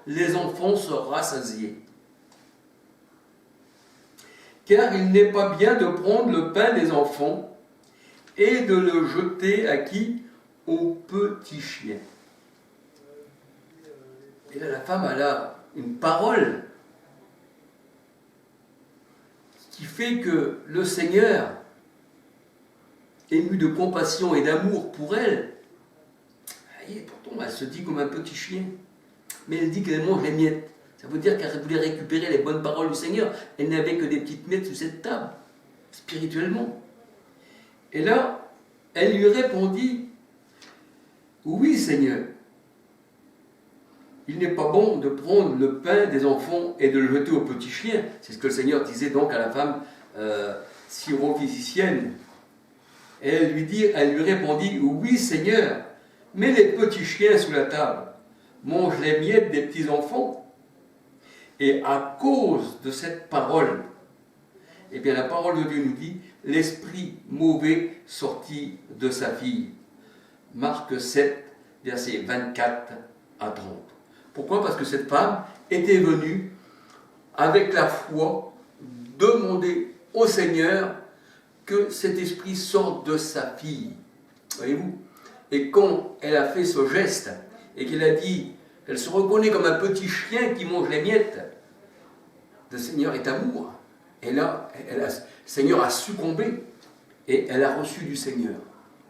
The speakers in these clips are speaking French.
les enfants se rassasiaient. Car il n'est pas bien de prendre le pain des enfants et de le jeter à qui? Aux petits chiens. Et là, la femme, elle a une parole qui fait que le Seigneur, ému de compassion et d'amour pour elle, et pourtant elle se dit comme un petit chien, mais elle dit qu'elle mange les miettes. Ça veut dire qu'elle voulait récupérer les bonnes paroles du Seigneur. Elle n'avait que des petites miettes sous cette table, spirituellement. Et là, elle lui répondit, oui Seigneur, il n'est pas bon de prendre le pain des enfants et de le jeter aux petits chiens. C'est ce que le Seigneur disait donc à la femme syro-physicienne. Et elle lui répondit, oui Seigneur, mais les petits chiens sous la table mangent les miettes des petits enfants. Et à cause de cette parole, eh bien la parole de Dieu nous dit, l'esprit mauvais sortit de sa fille. Marc 7, versets 24 à 30. Pourquoi? Parce que cette femme était venue avec la foi demander au Seigneur que cet esprit sorte de sa fille. Voyez-vous? Et quand elle a fait ce geste et qu'elle a dit, elle se reconnaît comme un petit chien qui mange les miettes, le Seigneur est amour. Et là, le Seigneur a succombé et elle a reçu du Seigneur.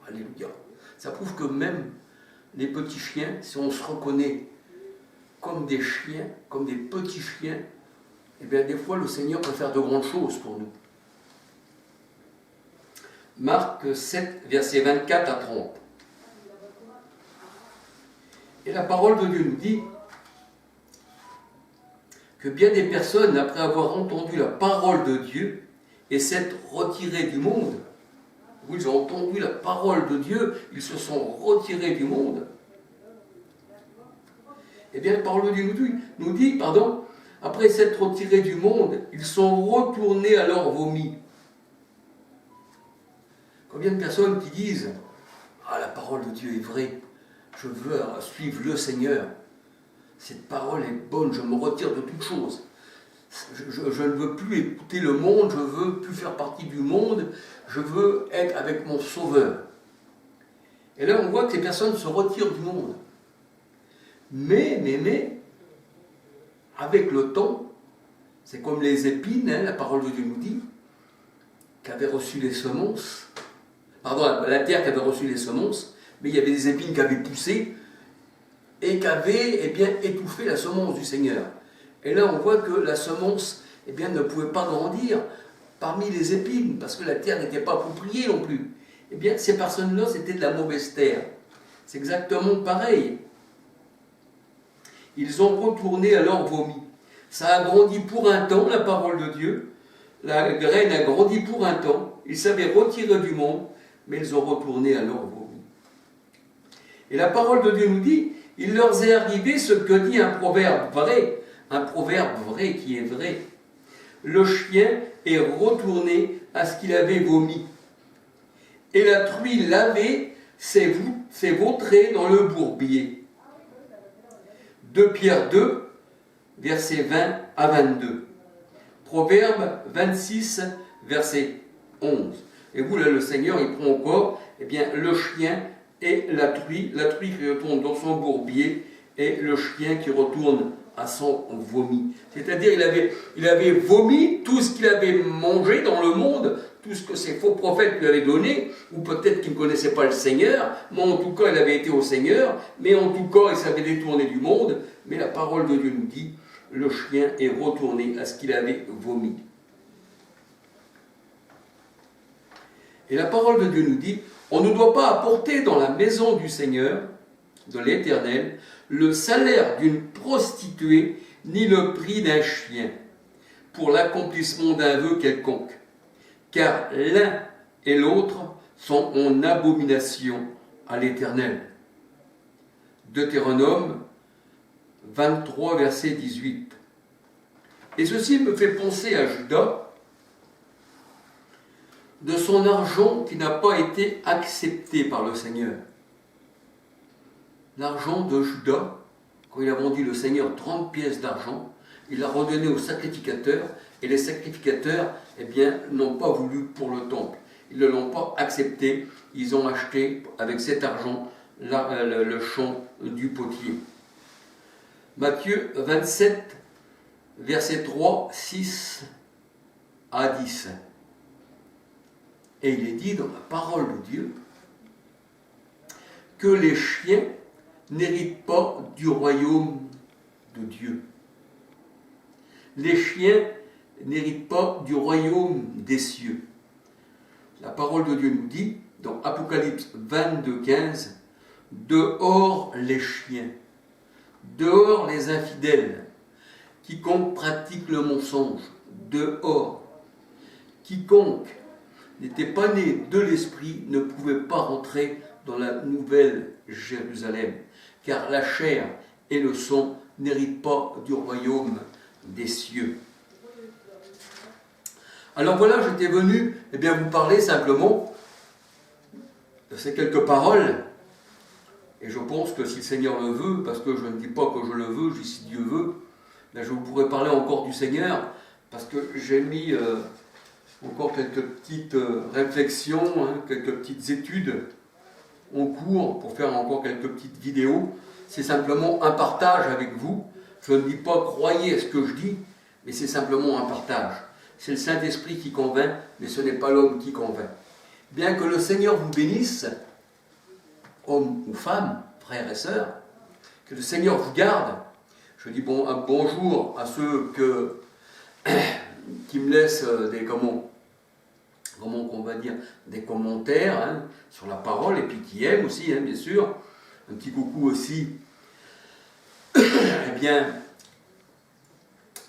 Alléluia. Ça prouve que même les petits chiens, si on se reconnaît comme des chiens, comme des petits chiens, eh bien des fois le Seigneur peut faire de grandes choses pour nous. Marc 7, versets 24 à 30. Et la parole de Dieu nous dit que bien des personnes, après avoir entendu la parole de Dieu et s'être retirées du monde, où ils ont entendu la parole de Dieu, ils se sont retirés du monde, eh bien la parole de Dieu nous dit, après s'être retirés du monde, ils sont retournés à leur vomi. Combien de personnes qui disent « Ah, la parole de Dieu est vraie, je veux suivre le Seigneur, cette parole est bonne, je me retire de toute chose. Je ne veux plus écouter le monde, je ne veux plus faire partie du monde, je veux être avec mon Sauveur. » Et là, on voit que ces personnes se retirent du monde. Mais, avec le temps, c'est comme les épines, la parole de Dieu nous dit, qu'avaient reçu les semences, la terre qui avait reçu les semences, mais il y avait des épines qui avaient poussé et qui avaient étouffé la semence du Seigneur. Et là, on voit que la semence ne pouvait pas grandir parmi les épines, parce que la terre n'était pas appropriée non plus. Eh bien, ces personnes-là, c'était de la mauvaise terre. C'est exactement pareil. Ils ont retourné à leur vomi. Ça a grandi pour un temps, la parole de Dieu. La graine a grandi pour un temps. Ils s'avaient retiré du monde, mais ils ont retourné à leur vomi. Et la parole de Dieu nous dit, il leur est arrivé ce que dit un proverbe vrai qui est vrai. Le chien est retourné à ce qu'il avait vomi. Et la truie lavée s'est vautrée dans le bourbier. 2 Pierre 2, versets 20 à 22. Proverbe 26, verset 11. Et vous, là, le Seigneur, il prend encore le chien et la truie qui retourne dans son bourbier, et le chien qui retourne à son vomi. C'est-à-dire, il avait vomi tout ce qu'il avait mangé dans le monde, tout ce que ces faux prophètes lui avaient donné, ou peut-être qu'il ne connaissait pas le Seigneur, mais en tout cas, il avait été au Seigneur, mais en tout cas, il s'avait détourné du monde. Mais la parole de Dieu nous dit, le chien est retourné à ce qu'il avait vomi. Et la parole de Dieu nous dit, on ne doit pas apporter dans la maison du Seigneur, de l'Éternel, le salaire d'une prostituée, ni le prix d'un chien, pour l'accomplissement d'un vœu quelconque. Car l'un et l'autre sont en abomination à l'Éternel. Deutéronome 23, verset 18. Et ceci me fait penser à Judas, de son argent qui n'a pas été accepté par le Seigneur. L'argent de Judas, quand il a vendu le Seigneur 30 pièces d'argent, il l'a redonné aux sacrificateurs, et les sacrificateurs, eh bien, n'ont pas voulu pour le temple. Ils ne l'ont pas accepté, ils ont acheté avec cet argent le champ du potier. Matthieu 27, versets 3, 6 à 10. Et il est dit dans la parole de Dieu que les chiens n'héritent pas du royaume de Dieu. Les chiens n'héritent pas du royaume des cieux. La parole de Dieu nous dit, dans Apocalypse 22, 15, « Dehors les chiens, dehors les infidèles, quiconque pratique le mensonge, dehors. Quiconque n'était pas né de l'esprit ne pouvait pas rentrer dans la nouvelle Jérusalem, car la chair et le sang n'héritent pas du royaume des cieux. » Alors voilà, j'étais venu vous parler simplement de ces quelques paroles, et je pense que si le Seigneur le veut, parce que je ne dis pas que je le veux, je dis si Dieu veut, je vous pourrai parler encore du Seigneur, parce que j'ai mis encore quelques petites réflexions, quelques petites études en cours pour faire encore quelques petites vidéos. C'est simplement un partage avec vous. Je ne dis pas croyez à ce que je dis, mais c'est simplement un partage. C'est le Saint-Esprit qui convainc, mais ce n'est pas l'homme qui convainc. Bien que le Seigneur vous bénisse, hommes ou femmes, frères et sœurs, que le Seigneur vous garde. Je dis un bonjour à ceux qui me laissent des commentaires sur la parole, et puis qui aiment aussi, bien sûr. Un petit coucou aussi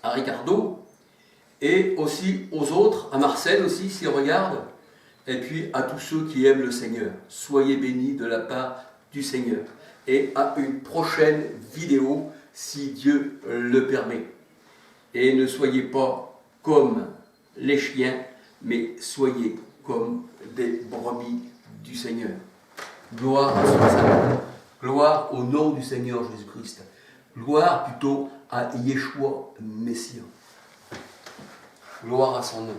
à Ricardo, et aussi aux autres, à Marcel aussi, s'il regarde, et puis à tous ceux qui aiment le Seigneur. Soyez bénis de la part du Seigneur. Et à une prochaine vidéo, si Dieu le permet. Et ne soyez pas comme les chiens, mais soyez comme des brebis du Seigneur. Gloire à son Seigneur. Gloire au nom du Seigneur Jésus-Christ. Gloire plutôt à Yeshua Messie. Gloire à son nom.